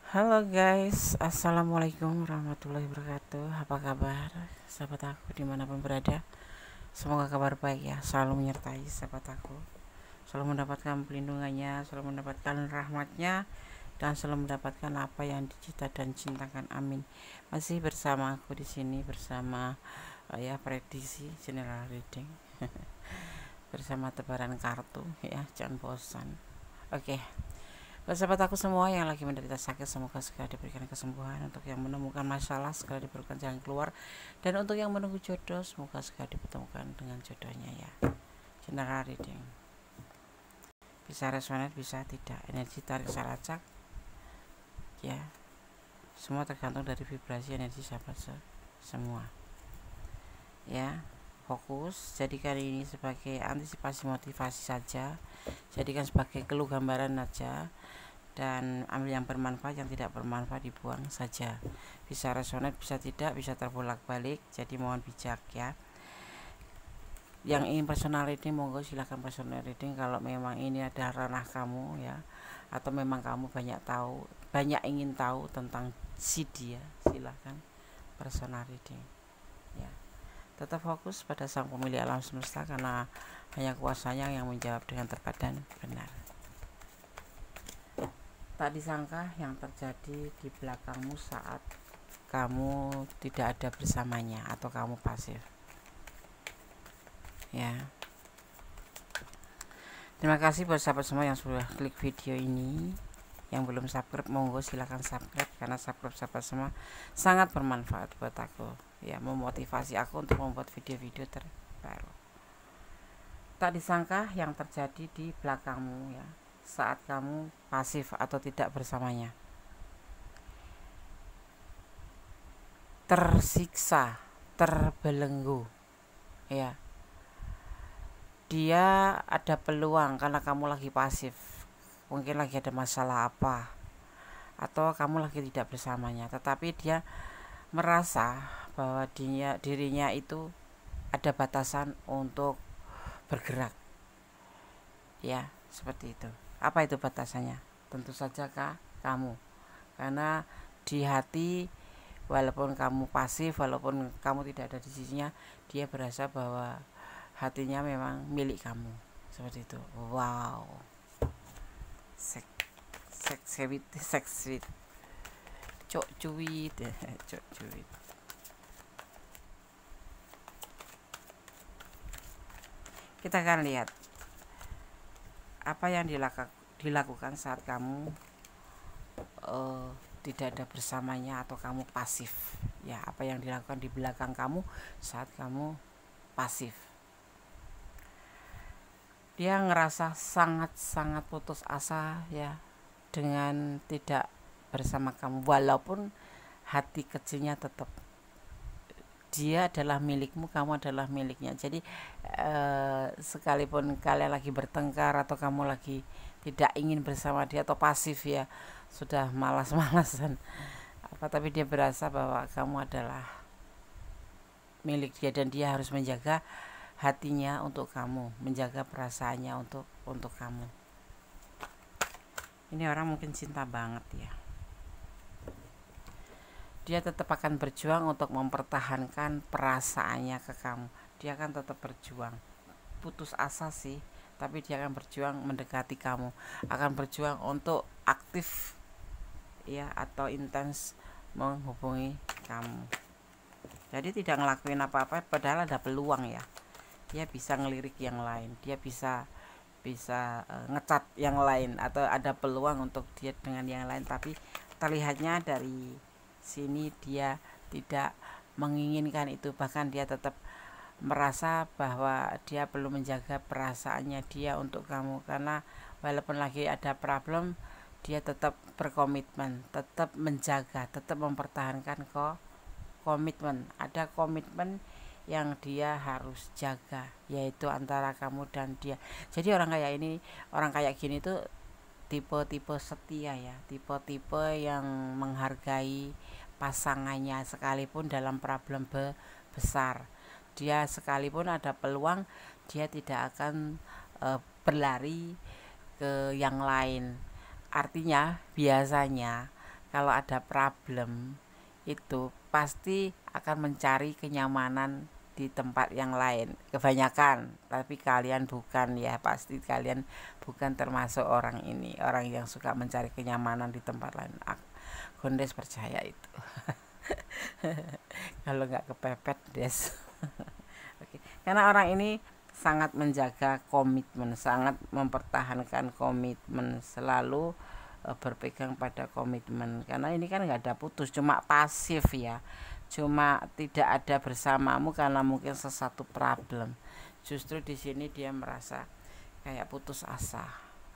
Halo guys, assalamualaikum warahmatullahi wabarakatuh. Apa kabar sahabat aku dimanapun berada? Semoga kabar baik ya, selalu menyertai sahabat aku, selalu mendapatkan pelindungannya, selalu mendapatkan rahmatnya, dan selalu mendapatkan apa yang dicita dan cintakan. Amin. Masih bersama aku di sini bersama ya prediksi general reading bersama tebaran kartu ya, jangan bosan. Oke. Buat sahabat aku semua yang lagi menderita sakit, semoga segera diberikan kesembuhan. Untuk yang menemukan masalah, segera diberikan jalan keluar. Dan untuk yang menunggu jodoh, semoga segera dipertemukan dengan jodohnya ya. General reading. Bisa resonate, bisa tidak. Energi tarik saracak. Ya. Semua tergantung dari vibrasi energi sahabat semua. Ya. Fokus, jadikan ini sebagai antisipasi motivasi saja. Jadikan sebagai keluh gambaran saja, dan ambil yang bermanfaat, yang tidak bermanfaat dibuang saja. Bisa resonate, bisa tidak, bisa terbolak-balik, jadi mohon bijak ya. Yang ingin personal reading monggo silahkan personal reading kalau memang ini ada ranah kamu ya, atau memang kamu banyak ingin tahu tentang si dia, silahkan personal reading ya. Tetap fokus pada sang pemilik alam semesta, karena hanya kuasanya yang menjawab dengan tepat dan benar. Tak disangka yang terjadi di belakangmu saat kamu tidak ada bersamanya atau kamu pasif ya. Terima kasih buat sahabat semua yang sudah klik video ini. Yang belum subscribe monggo silahkan subscribe, karena subscribe sahabat semua sangat bermanfaat buat aku ya, memotivasi aku untuk membuat video-video terbaru. Tak disangka yang terjadi di belakangmu ya, saat kamu pasif atau tidak bersamanya. Tersiksa, terbelenggu ya. Dia ada peluang karena kamu lagi pasif, mungkin lagi ada masalah apa, atau kamu lagi tidak bersamanya, tetapi dia merasa bahwa dirinya itu ada batasan untuk bergerak ya, seperti itu. Apa itu batasannya? Tentu saja kamu, karena di hati, walaupun kamu pasif, walaupun kamu tidak ada di sisinya, dia berasa bahwa hatinya memang milik kamu, seperti itu. Wow, sweet, cok cuit, cok cuit. Kita akan lihat apa yang dilakukan saat kamu tidak ada bersamanya atau kamu pasif ya. Apa yang dilakukan di belakang kamu saat kamu pasif. Dia ngerasa sangat-sangat putus asa ya dengan tidak bersama kamu, walaupun hati kecilnya tetap dia adalah milikmu, kamu adalah miliknya. Jadi sekalipun kalian lagi bertengkar atau kamu lagi tidak ingin bersama dia atau pasif ya, sudah malas-malasan apa, tapi dia berasa bahwa kamu adalah milik dia, dan dia harus menjaga hatinya untuk kamu, menjaga perasaannya untuk kamu. Ini orang mungkin cinta banget ya. Dia tetap akan berjuang untuk mempertahankan perasaannya ke kamu. Dia akan tetap berjuang. Putus asa sih, tapi dia akan berjuang mendekati kamu, akan berjuang untuk aktif ya, atau intens menghubungi kamu. Jadi tidak ngelakuin apa-apa padahal ada peluang ya. Dia bisa ngelirik yang lain, dia bisa ngecat yang lain, atau ada peluang untuk dia dengan yang lain, tapi terlihatnya dari sini dia tidak menginginkan itu. Bahkan dia tetap merasa bahwa dia perlu menjaga perasaannya dia untuk kamu, karena walaupun lagi ada problem, dia tetap berkomitmen, tetap menjaga, tetap mempertahankan komitmen. Ada komitmen yang dia harus jaga, yaitu antara kamu dan dia. Jadi orang kayak gini tuh tipe-tipe setia ya, tipe-tipe yang menghargai pasangannya sekalipun dalam problem besar. Dia sekalipun ada peluang, dia tidak akan berlari ke yang lain. Artinya biasanya kalau ada problem itu pasti akan mencari kenyamanan di tempat yang lain kebanyakan, tapi kalian bukan ya, pasti kalian bukan termasuk orang ini, orang yang suka mencari kenyamanan di tempat lain. Gondes percaya itu. Kalau nggak kepepet des. Oke. Karena orang ini sangat menjaga komitmen, sangat mempertahankan komitmen, selalu berpegang pada komitmen. Karena ini kan nggak ada putus, cuma pasif ya, cuma tidak ada bersamamu karena mungkin sesuatu problem. Justru di sini dia merasa kayak putus asa,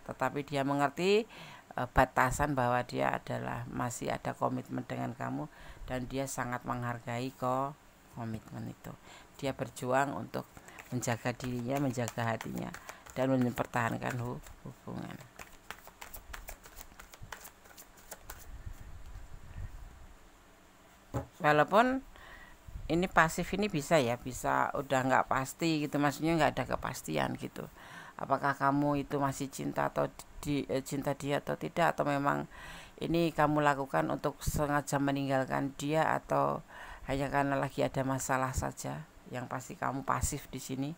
tetapi dia mengerti batasan bahwa dia adalah masih ada komitmen dengan kamu, dan dia sangat menghargai komitmen itu. Dia berjuang untuk menjaga dirinya, menjaga hatinya, dan mempertahankan hubungan. Walaupun ini pasif ini bisa ya, bisa udah nggak pasti gitu, maksudnya nggak ada kepastian gitu. Apakah kamu itu masih cinta atau cinta dia atau tidak, atau memang ini kamu lakukan untuk sengaja meninggalkan dia, atau hanya karena lagi ada masalah saja. Yang pasti kamu pasif di sini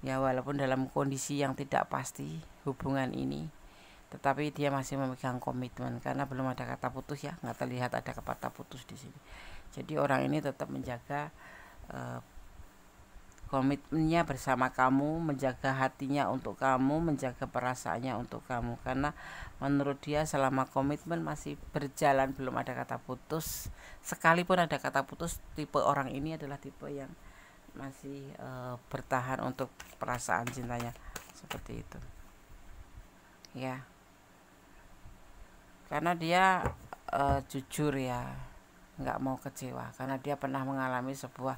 ya, walaupun dalam kondisi yang tidak pasti hubungan ini, tetapi dia masih memegang komitmen karena belum ada kata putus ya, nggak terlihat ada kata putus di sini. Jadi orang ini tetap menjaga komitmennya bersama kamu, menjaga hatinya untuk kamu, menjaga perasaannya untuk kamu, karena menurut dia selama komitmen masih berjalan, belum ada kata putus. Sekalipun ada kata putus, tipe orang ini adalah tipe yang masih bertahan untuk perasaan cintanya, seperti itu ya. Karena dia jujur ya, nggak mau kecewa, karena dia pernah mengalami sebuah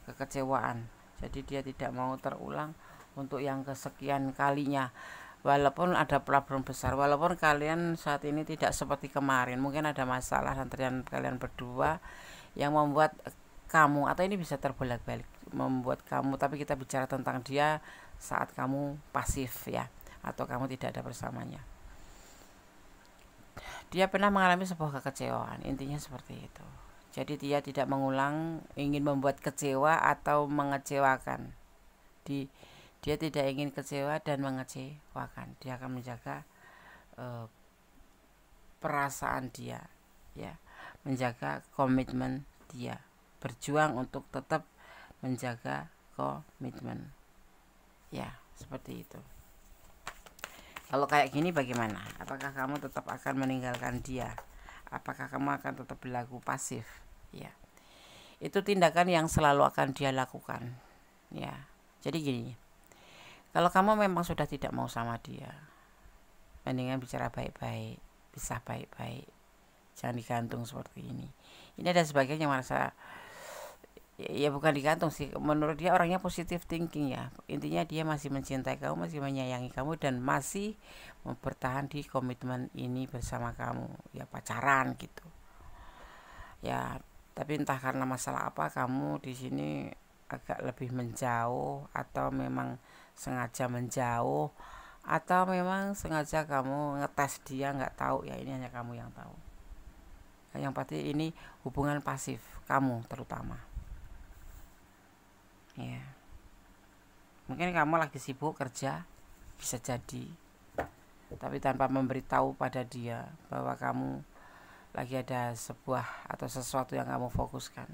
kekecewaan. Jadi dia tidak mau terulang untuk yang kesekian kalinya. Walaupun ada problem besar, walaupun kalian saat ini tidak seperti kemarin, mungkin ada masalah antara kalian berdua yang membuat kamu, atau ini bisa terbolak-balik membuat kamu, tapi kita bicara tentang dia saat kamu pasif ya, atau kamu tidak ada bersamanya. Dia pernah mengalami sebuah kekecewaan, intinya seperti itu. Jadi dia tidak mengulang ingin membuat kecewa atau mengecewakan. Dia tidak ingin kecewa dan mengecewakan. Dia akan menjaga perasaan dia, ya, menjaga komitmen dia, berjuang untuk tetap menjaga komitmen, ya, seperti itu. Kalau kayak gini bagaimana? Apakah kamu tetap akan meninggalkan dia? Apakah kamu akan tetap berlaku pasif? Ya, itu tindakan yang selalu akan dia lakukan ya. Jadi gini, kalau kamu memang sudah tidak mau sama dia, mendingan bicara baik-baik, pisah baik-baik, jangan digantung seperti ini. Ini ada sebagian yang merasa ya bukan digantung sih, menurut dia orangnya positive thinking ya, intinya dia masih mencintai kamu, masih menyayangi kamu, dan masih bertahan di komitmen ini bersama kamu ya, pacaran gitu ya. Tapi entah karena masalah apa kamu di sini agak lebih menjauh, atau memang sengaja menjauh, atau memang sengaja kamu ngetes dia, nggak tahu ya, ini hanya kamu yang tahu. Yang pasti ini hubungan pasif kamu terutama ya. Mungkin kamu lagi sibuk kerja, bisa jadi, tapi tanpa memberitahu pada dia bahwa kamu lagi ada sebuah atau sesuatu yang kamu fokuskan.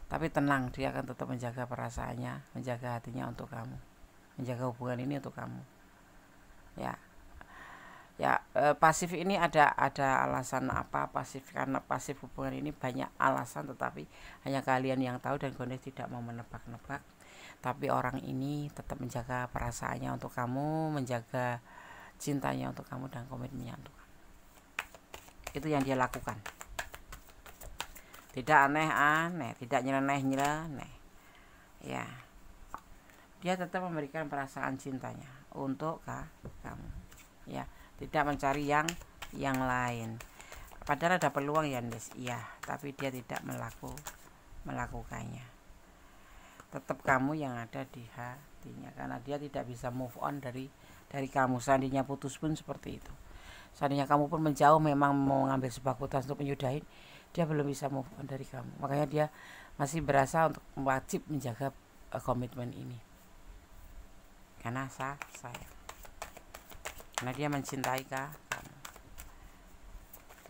Tapi tenang, dia akan tetap menjaga perasaannya, menjaga hatinya untuk kamu, menjaga hubungan ini untuk kamu ya. Pasif ini ada alasan apa pasif, karena pasif hubungan ini banyak alasan, tetapi hanya kalian yang tahu, dan Gondes tidak mau menebak-nebak. Tapi orang ini tetap menjaga perasaannya untuk kamu, menjaga cintanya untuk kamu, dan komitmennya untuk kamu. Itu yang dia lakukan, tidak aneh-aneh, tidak nyeleneh ya. Dia tetap memberikan perasaan cintanya untuk kamu ya, tidak mencari yang lain. Padahal ada peluang ya Des, iya, tapi dia tidak melakukannya. Tetap kamu yang ada di hatinya, karena dia tidak bisa move on dari kamu. Seandainya putus pun seperti itu. Seandainya kamu pun menjauh, memang mau mengambil sebuah keputusan untuk menyudahi, dia belum bisa move on dari kamu. Makanya dia masih berasa untuk wajib menjaga komitmen ini. Karena sayang. Karena dia mencintai kamu.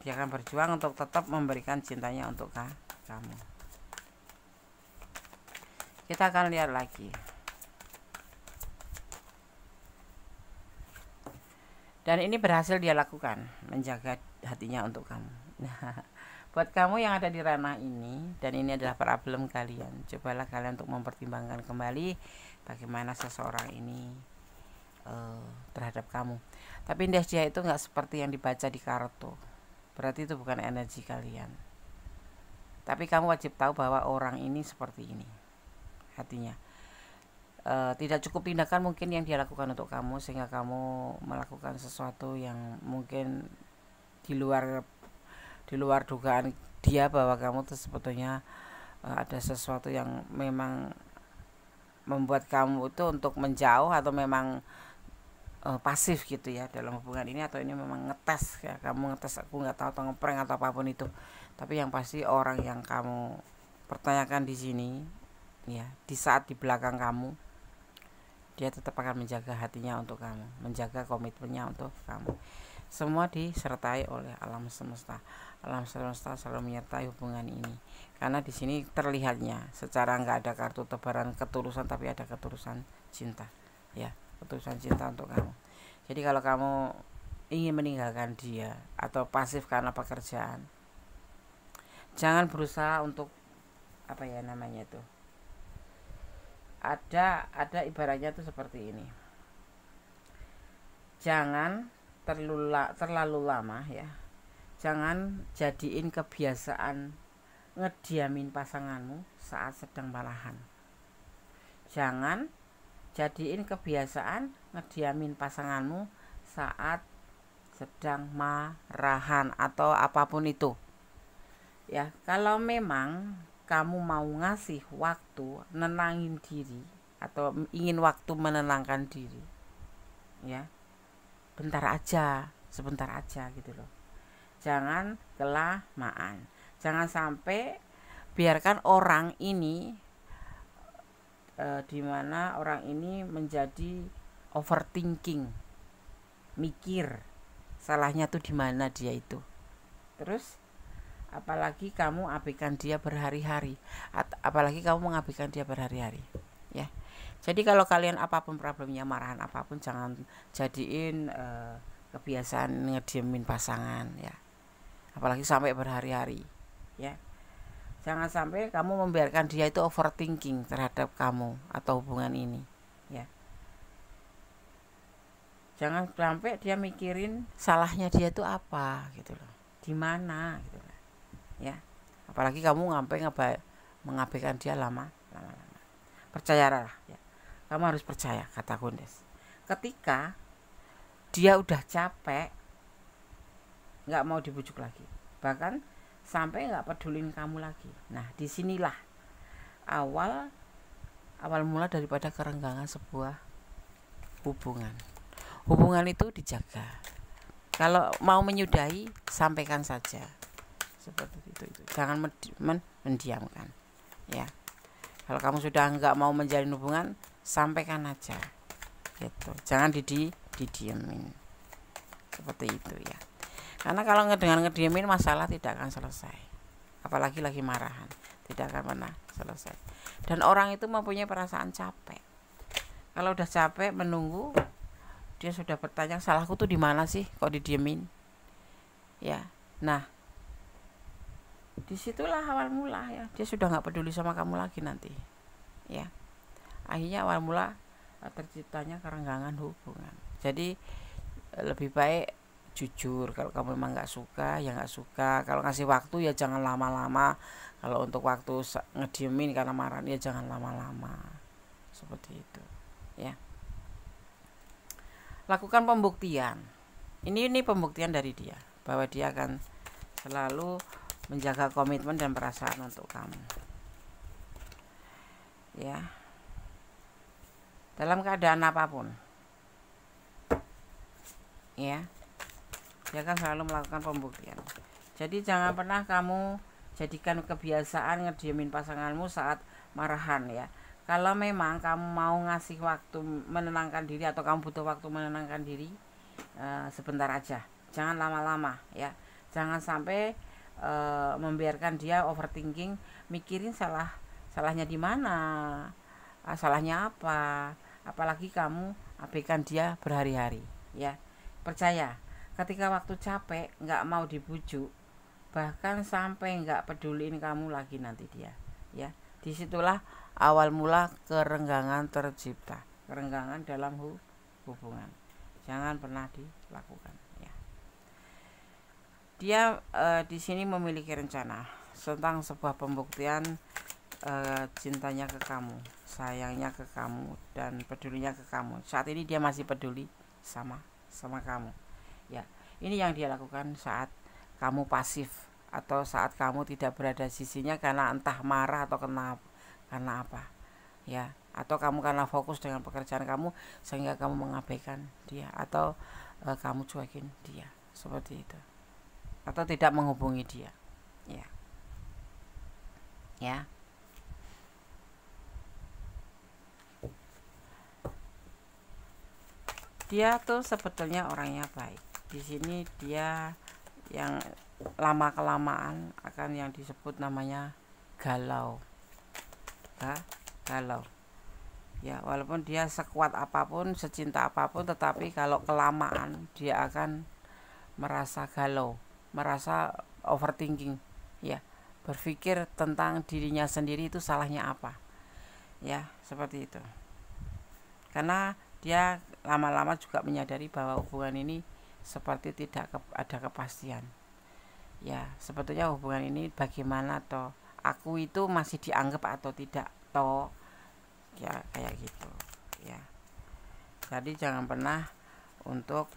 Dia akan berjuang untuk tetap memberikan cintanya untuk kamu. Kita akan lihat lagi. Dan ini berhasil dia lakukan, menjaga hatinya untuk kamu. Nah, buat kamu yang ada di ranah ini, dan ini adalah problem kalian, cobalah kalian untuk mempertimbangkan kembali bagaimana seseorang ini terhadap kamu. Tapi dia itu nggak seperti yang dibaca di kartu. Berarti itu bukan energi kalian. Tapi kamu wajib tahu bahwa orang ini seperti ini hatinya. Tidak cukup tindakan mungkin yang dia lakukan untuk kamu sehingga kamu melakukan sesuatu yang mungkin di luar dugaan dia, bahwa kamu tuh sebetulnya ada sesuatu yang memang membuat kamu itu untuk menjauh, atau memang pasif gitu ya dalam hubungan ini, atau ini memang ngetes ya, kamu ngetes, aku nggak tahu, atau ngeprank atau apapun itu. Tapi yang pasti orang yang kamu pertanyakan di sini ya, di saat di belakang kamu, dia tetap akan menjaga hatinya untuk kamu, menjaga komitmennya untuk kamu. Semua disertai oleh alam semesta. Alam semesta selalu menyertai hubungan ini. Karena di sini terlihatnya secara nggak ada kartu tebaran ketulusan, tapi ada ketulusan cinta. Ya, ketulusan cinta untuk kamu. Jadi kalau kamu ingin meninggalkan dia atau pasif karena pekerjaan, jangan berusaha untuk apa ya namanya itu. Ada ibaratnya tuh seperti ini. Jangan terlalu lama ya. Jangan jadiin kebiasaan ngediamin pasanganmu saat sedang marahan. Jangan jadiin kebiasaan ngediamin pasanganmu saat sedang marahan atau apapun itu. Ya, kalau memang kamu mau ngasih waktu nenangin diri atau ingin waktu menenangkan diri, ya bentar aja, sebentar aja gitu loh. Jangan kelamaan. Jangan sampai biarkan orang ini dimana orang ini menjadi overthinking, mikir salahnya tuh di mana dia itu. Terus apalagi kamu abaikan dia berhari-hari, apalagi kamu mengabaikan dia berhari-hari ya. Jadi kalau kalian apapun problemnya, marahan apapun, jangan jadiin kebiasaan ngediemin pasangan ya, apalagi sampai berhari-hari ya. Jangan sampai kamu membiarkan dia itu overthinking terhadap kamu atau hubungan ini ya. Jangan sampai dia mikirin salahnya dia itu apa gitu loh, di mana gitu loh ya. Apalagi kamu mengabaikan dia lama. Percayalah ya, kamu harus percaya kata Kundes. Ketika dia udah capek, nggak mau dibujuk lagi, bahkan sampai nggak pedulin kamu lagi. Nah, disinilah awal mula daripada kerenggangan sebuah hubungan. Hubungan itu dijaga. Kalau mau menyudahi, sampaikan saja. Seperti itu. Jangan mendiamkan ya. Kalau kamu sudah nggak mau menjalin hubungan, sampaikan aja gitu. Jangan didiemin seperti itu ya. Karena kalau dengan ngediemin, masalah tidak akan selesai. Apalagi lagi marahan, tidak akan pernah selesai. Dan orang itu mempunyai perasaan capek. Kalau udah capek menunggu, dia sudah bertanya, salahku tuh di mana sih kok didiemin ya. Nah, disitulah awal mula ya, dia sudah nggak peduli sama kamu lagi nanti ya. Akhirnya awal mula terciptanya kerenggangan hubungan. Jadi lebih baik jujur. Kalau kamu memang nggak suka ya nggak suka. Kalau ngasih waktu ya jangan lama-lama. Kalau untuk waktu ngediemin karena marah ya jangan lama-lama, seperti itu ya. Lakukan pembuktian. Ini pembuktian dari dia bahwa dia akan selalu menjaga komitmen dan perasaan untuk kamu ya, dalam keadaan apapun ya. dia akan selalu melakukan pembuktian. Jadi jangan pernah kamu jadikan kebiasaan ngediemin pasanganmu saat marahan ya. Kalau memang kamu mau ngasih waktu menenangkan diri atau kamu butuh waktu menenangkan diri, sebentar aja, jangan lama-lama ya. Jangan sampai membiarkan dia overthinking, mikirin salahnya di mana, salahnya apa, apalagi kamu abaikan dia berhari-hari ya. Percaya, ketika waktu capek nggak mau dibujuk, bahkan sampai nggak peduliin kamu lagi nanti dia ya, disitulah awal mula kerenggangan tercipta, kerenggangan dalam hubungan. Jangan pernah dilakukan ya. Dia di sini memiliki rencana tentang sebuah pembuktian cintanya ke kamu, sayangnya ke kamu, dan pedulinya ke kamu. Saat ini dia masih peduli sama kamu ya. Ini yang dia lakukan saat kamu pasif atau saat kamu tidak berada di sisinya karena entah marah atau karena apa ya, atau kamu karena fokus dengan pekerjaan kamu sehingga kamu mengabaikan dia, atau kamu cuekin dia seperti itu, atau tidak menghubungi dia ya. Ya. Dia tuh sebetulnya orangnya baik. Di sini dia yang lama kelamaan akan yang disebut namanya galau. Galau. Ya, walaupun dia sekuat apapun, secinta apapun, tetapi kalau kelamaan dia akan merasa galau, merasa overthinking ya, berpikir tentang dirinya sendiri itu salahnya apa. Ya, seperti itu. Karena dia lama-lama juga menyadari bahwa hubungan ini seperti tidak ada kepastian. Ya, sebetulnya hubungan ini bagaimana toh? Aku itu masih dianggap atau tidak toh? Ya, kayak gitu. Ya. Jadi jangan pernah untuk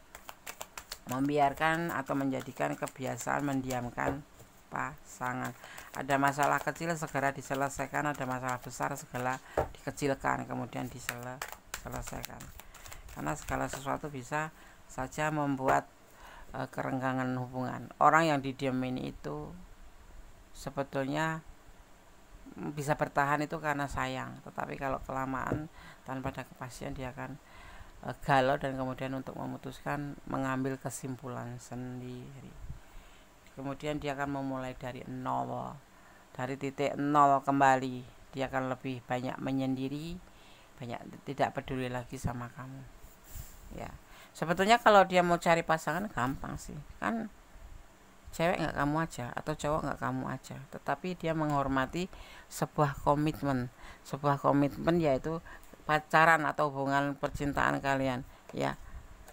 membiarkan atau menjadikan kebiasaan mendiamkan pasangan. Ada masalah kecil segera diselesaikan, ada masalah besar segera dikecilkan kemudian diselesaikan. Karena segala sesuatu bisa saja membuat kerenggangan hubungan. Orang yang didiamin itu sebetulnya bisa bertahan itu karena sayang, tetapi kalau kelamaan tanpa ada kepastian dia akan galau dan kemudian untuk memutuskan mengambil kesimpulan sendiri. Kemudian dia akan memulai dari nol, dari titik nol kembali. Dia akan lebih banyak menyendiri, banyak tidak peduli lagi sama kamu ya. Sebetulnya kalau dia mau cari pasangan gampang sih, kan cewek nggak kamu aja atau cowok nggak kamu aja, tetapi dia menghormati sebuah komitmen yaitu pacaran atau hubungan percintaan kalian ya.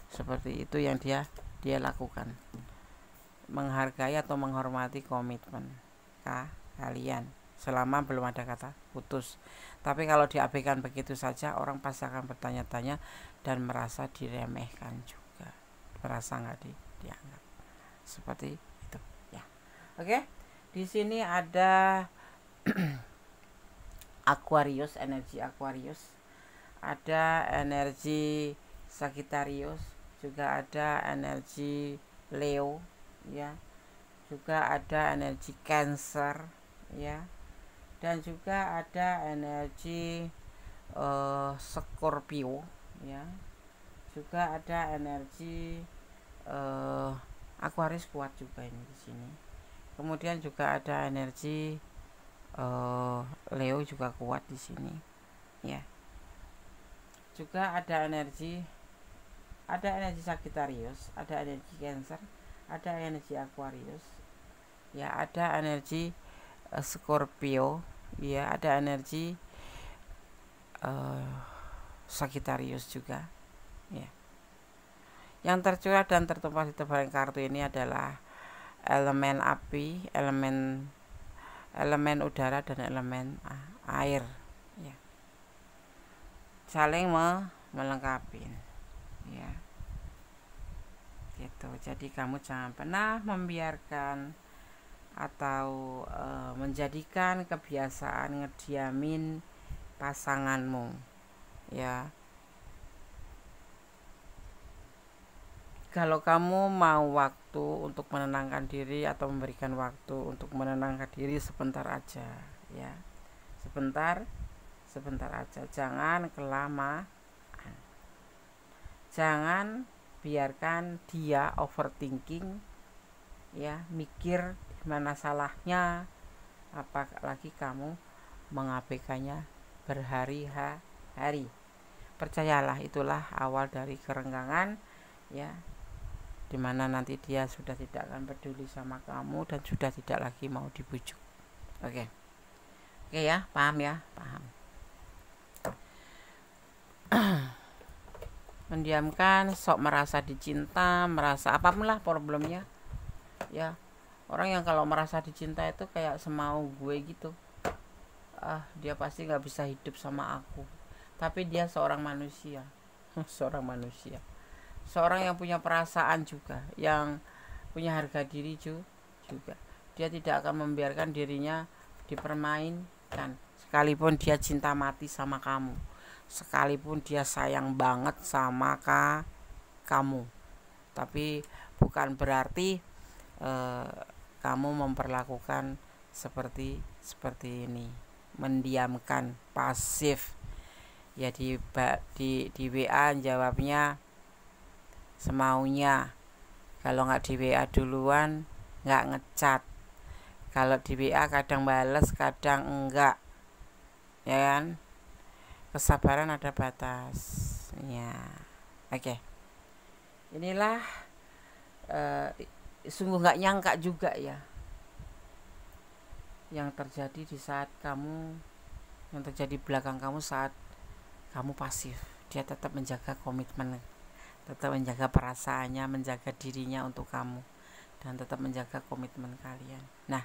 Seperti itu yang dia lakukan, menghargai atau menghormati komitmen kalian selama belum ada kata putus. Tapi kalau diabaikan begitu saja, orang pasti akan bertanya-tanya dan merasa diremehkan juga, merasa nggak dianggap seperti itu ya. Oke, di sini ada Aquarius, energi Aquarius, ada energi Sagittarius, juga ada energi Leo ya, juga ada energi Cancer ya, dan juga ada energi Scorpio ya, juga ada energi Aquarius kuat juga ini di sini. Kemudian juga ada energi Leo juga kuat di sini ya. Juga ada energi Sagittarius, ada energi Cancer, ada energi Aquarius ya, ada energi Scorpio ya, ada energi Sagittarius juga ya. Yang tercurah dan tertumpah di tebalan kartu ini adalah elemen api, elemen udara, dan elemen air ya, saling melengkapi ya gitu. Jadi kamu jangan pernah membiarkan atau menjadikan kebiasaan ngediamin pasanganmu ya. Kalau kamu mau waktu untuk menenangkan diri atau memberikan waktu untuk menenangkan diri sebentar aja, ya, sebentar aja, jangan kelamaan, jangan biarkan dia overthinking, ya, mikir mana salahnya, apalagi kamu mengabaikannya berhari-hari. Percayalah, itulah awal dari kerenggangan, ya, dimana nanti dia sudah tidak akan peduli sama kamu dan sudah tidak lagi mau dibujuk. Oke ya, paham ya, paham. Mendiamkan, sok merasa dicinta, merasa apapun lah problemnya, ya. Orang yang kalau merasa dicinta itu kayak semau gue gitu, dia pasti nggak bisa hidup sama aku, tapi dia seorang manusia. Seorang yang punya perasaan juga, yang punya harga diri juga. Dia tidak akan membiarkan dirinya dipermainkan, sekalipun dia cinta mati sama kamu, sekalipun dia sayang banget sama kamu. Tapi bukan berarti kamu memperlakukan seperti ini, mendiamkan, pasif. Ya, di WA jawabnya semaunya. Kalau nggak di WA duluan, nggak ngechat. Kalau di WA kadang bales, kadang enggak, ya kan? Kesabaran ada batas, ya. Oke. Inilah sungguh nggak nyangka juga ya yang terjadi di saat kamu, yang terjadi belakang kamu saat kamu pasif. Dia tetap menjaga komitmen, tetap menjaga perasaannya, menjaga dirinya untuk kamu, dan tetap menjaga komitmen kalian. Nah,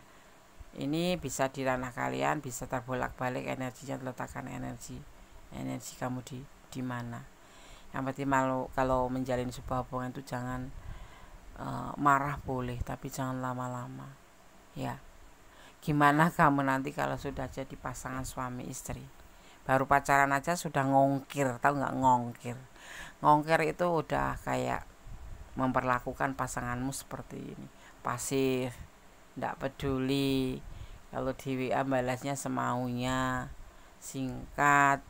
ini bisa di ranah kalian, bisa terbolak-balik energinya, letakkan energi kamu di mana. Yang penting kalau menjalin sebuah hubungan itu jangan marah boleh, tapi jangan lama-lama, ya. Gimana kamu nanti kalau sudah jadi pasangan suami istri, baru pacaran aja sudah ngongkir, tahu nggak ngongkir? Ngongkir itu udah kayak memperlakukan pasanganmu seperti ini, pasif, nggak peduli. Kalau di WA balasnya semaunya, singkat,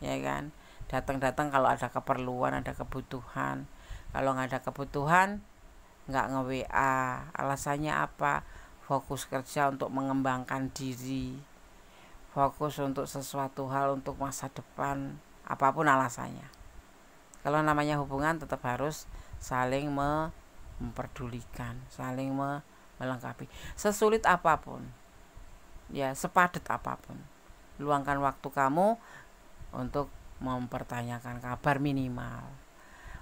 ya kan? Datang kalau ada keperluan, ada kebutuhan. Kalau nggak ada kebutuhan, nggak nge-WA. Alasannya apa? Fokus kerja untuk mengembangkan diri, fokus untuk sesuatu hal, untuk masa depan, apapun alasannya. Kalau namanya hubungan tetap harus saling memperdulikan, saling melengkapi. Sesulit apapun, ya, sepadat apapun, luangkan waktu kamu untuk mempertanyakan kabar minimal,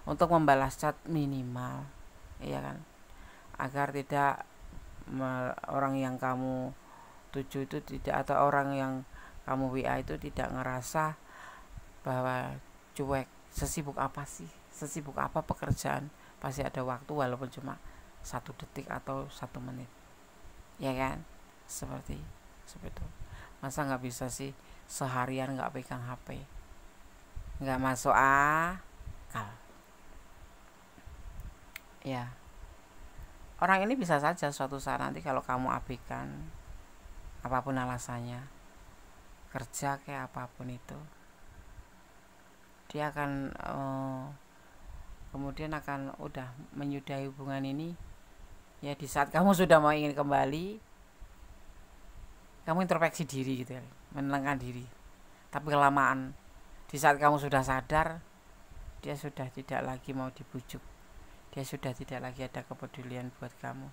untuk membalas chat minimal, ya kan, agar tidak orang yang kamu tuju itu tidak, atau orang yang kamu WA itu tidak ngerasa bahwa cuek. Sesibuk apa sih, sesibuk apa pekerjaan, pasti ada waktu walaupun cuma 1 detik atau 1 menit, ya kan, seperti itu. Masa nggak bisa sih seharian nggak pegang HP? Nggak masuk akal, ya. Orang ini bisa saja suatu saat nanti kalau kamu abaikan, apapun alasannya, kerja kayak apapun itu, dia akan kemudian akan udah menyudahi hubungan ini, ya. Di saat kamu sudah mau ingin kembali, kamu introspeksi diri gitu ya, menenangkan diri. Tapi kelamaan, di saat kamu sudah sadar, dia sudah tidak lagi mau dibujuk, dia sudah tidak lagi ada kepedulian buat kamu.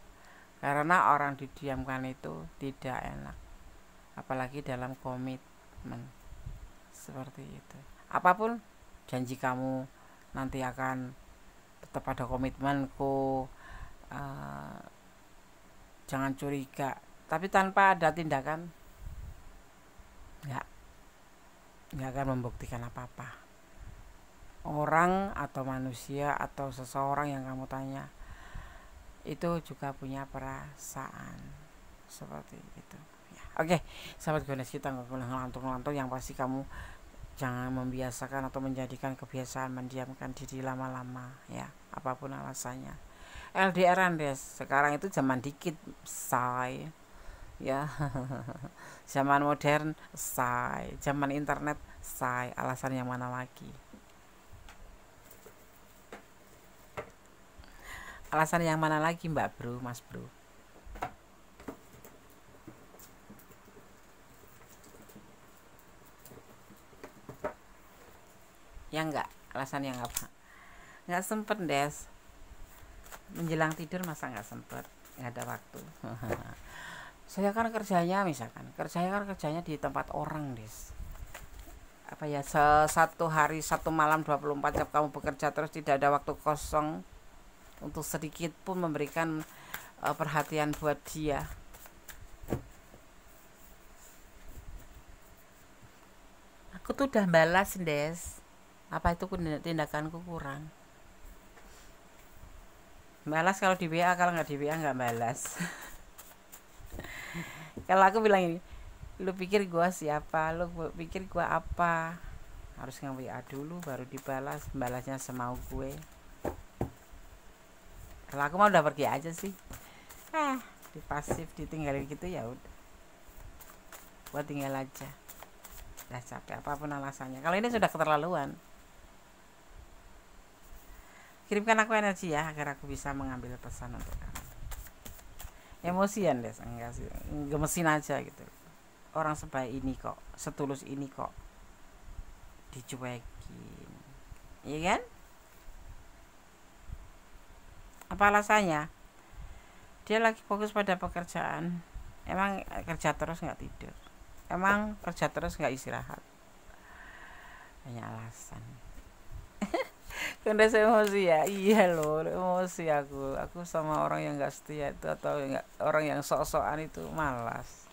Karena orang didiamkan itu tidak enak, apalagi dalam komitmen seperti itu. Apapun janji kamu nanti akan tetap ada komitmenku, jangan curiga, tapi tanpa ada tindakan, nggak akan membuktikan apa-apa. Orang atau manusia atau seseorang yang kamu tanya itu juga punya perasaan seperti itu, ya. Oke, sahabat Gones, kita nggak boleh ngelantung-lantung. Yang pasti kamu Jangan membiasakan atau menjadikan kebiasaan mendiamkan diri lama-lama ya, apapun alasannya. LDRan deh, sekarang itu zaman dikit say ya. Zaman modern say, zaman internet say, alasan yang mana lagi? Alasan yang mana lagi mbak bro, mas bro? Ya enggak, alasan yang apa? Enggak sempet des, menjelang tidur masa enggak sempet, enggak ada waktu. Saya kan kerjanya, misalkan kerjanya di tempat orang des, apa ya, satu hari satu malam 24 jam kamu bekerja terus, tidak ada waktu kosong untuk sedikit pun memberikan perhatian buat dia. Aku tuh udah balas des, apa itu tindakanku kurang? Balas kalau di WA, kalau nggak di WA nggak balas. Kalau aku bilang ini, lu pikir gua siapa, lu pikir gua apa, harus nge-WA dulu baru dibalas, balasnya semau gue. Kalau aku mah udah pergi aja sih, di pasif, ditinggalin gitu ya udah, gua tinggal aja, udah capek apapun alasannya. Kalau ini sudah keterlaluan. Kirimkan aku energi ya, agar aku bisa mengambil pesan untuk kamu. Emosian deh, enggak sih, gemesin aja gitu. Orang sebaik ini kok, setulus ini kok dicuekin, iya kan? Apa alasannya? Dia lagi fokus pada pekerjaan. Emang kerja terus nggak tidur? Emang kerja terus nggak istirahat? Banyak alasan. Kandas emosi ya, iya loh, emosi aku sama orang yang nggak setia itu, atau orang yang sok-sokan itu malas.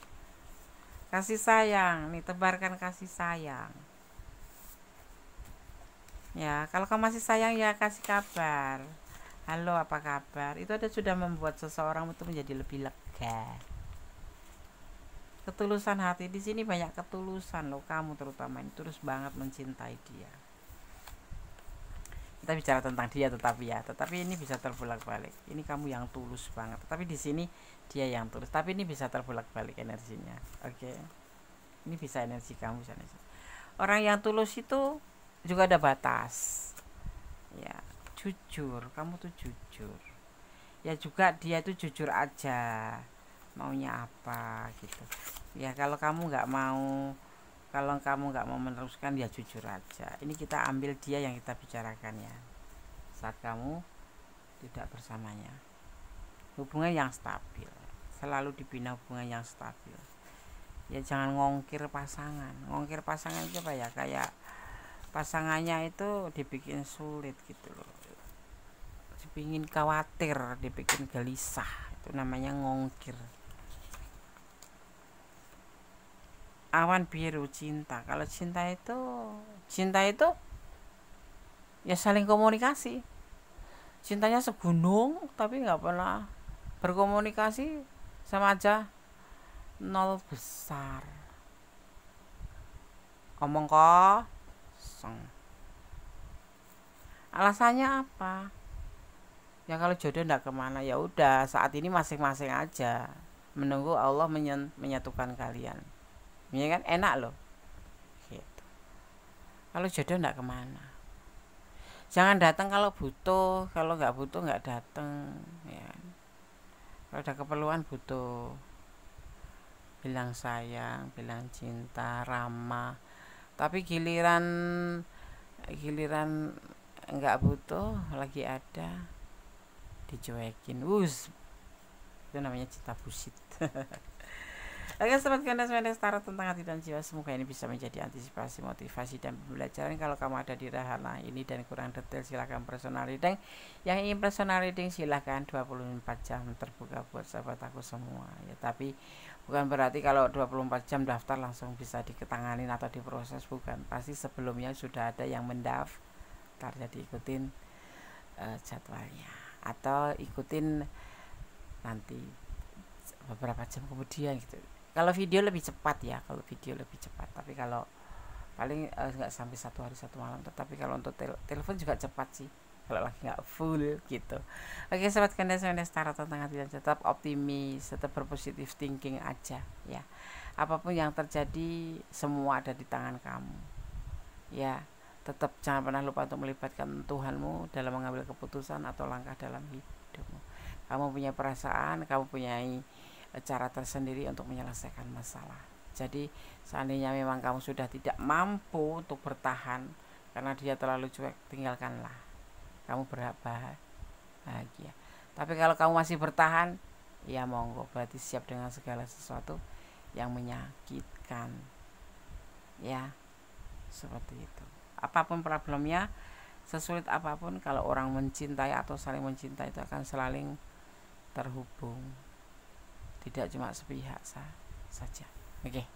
Kasih sayang nih, tebarkan kasih sayang ya. Kalau kamu masih sayang ya kasih kabar, halo apa kabar, itu ada sudah membuat seseorang itu menjadi lebih lega. Ketulusan hati di sini, banyak ketulusan loh, kamu terutama ini tulus banget mencintai dia. Kita bicara tentang dia, tetapi ini bisa terbolak-balik. Ini kamu yang tulus banget, tapi di sini dia yang tulus, tapi ini bisa terbolak-balik energinya. Oke, ini bisa energi kamu, bisa energi. Orang yang tulus itu juga ada batas ya, jujur, kamu tuh jujur ya, juga dia itu jujur aja maunya apa gitu ya. Kalau kamu nggak mau meneruskan ya jujur aja. Ini kita ambil dia yang kita bicarakan ya, saat kamu tidak bersamanya. Hubungan yang stabil, selalu dibina hubungan yang stabil ya. Jangan ngongkir pasangan itu apa ya, kayak pasangannya itu dibikin sulit gitu loh, dibikin khawatir, dibikin gelisah, itu namanya ngongkir. Awan biru cinta. Kalau cinta itu ya saling komunikasi. Cintanya segunung tapi nggak pernah berkomunikasi, sama aja nol besar. Omong kosong. Alasannya apa? Ya kalau jodoh nggak kemana, ya udah saat ini masing-masing aja menunggu Allah menyatukan kalian. Ya kan enak loh gitu. Kalau jodoh nggak kemana, jangan datang kalau butuh, kalau nggak butuh nggak datang ya. Kalau ada keperluan butuh, bilang sayang, bilang cinta, ramah. Tapi giliran nggak butuh, lagi ada, dicuekin, itu namanya cinta busit. Oke sobat Gandas Mendes Tarot tentang hati dan jiwa, semoga ini bisa menjadi antisipasi, motivasi, dan pembelajaran. Kalau kamu ada di rahana ini dan kurang detail, silahkan personal reading. Yang ingin personal reading silahkan, 24 jam terbuka buat sahabat aku semua ya. Tapi bukan berarti kalau 24 jam daftar langsung bisa diketanganin atau diproses, bukan. Pasti sebelumnya sudah ada yang mendaftar, jadi ikutin jadwalnya, atau ikutin nanti beberapa jam kemudian gitu. Kalau video lebih cepat ya, tapi kalau paling nggak sampai 1 hari 1 malam. Tetapi kalau untuk telepon juga cepat sih kalau lagi nggak full gitu. Oke sobat kandas Stara tentang hati dan tetap optimis, tetap berpositif thinking aja ya. Apapun yang terjadi semua ada di tangan kamu ya. Tetap jangan pernah lupa untuk melibatkan Tuhanmu dalam mengambil keputusan atau langkah dalam hidupmu. Kamu punya perasaan, kamu punya cara tersendiri untuk menyelesaikan masalah. Jadi seandainya memang kamu sudah tidak mampu untuk bertahan karena dia terlalu cuek, tinggalkanlah. Kamu bahagia. Tapi kalau kamu masih bertahan, ya monggo, berarti siap dengan segala sesuatu yang menyakitkan ya, seperti itu. Apapun problemnya, sesulit apapun, kalau orang mencintai atau saling mencintai itu akan saling terhubung, tidak cuma sepihak saja. Oke.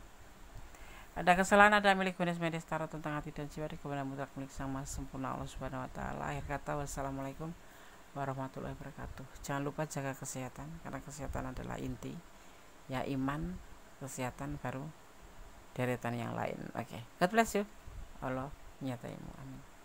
Ada kesalahan, ada milik Gunes Medis Tarot tentang hati dan jiwa di kebenaran mutlak milik Sang Maha Sempurna Allah Subhanahu wa taala. Akhir kata, wassalamualaikum warahmatullahi wabarakatuh. Jangan lupa jaga kesehatan karena kesehatan adalah inti. Ya, iman, kesehatan baru deretan yang lain. Oke. God bless you. Allah nyataimu. Amin.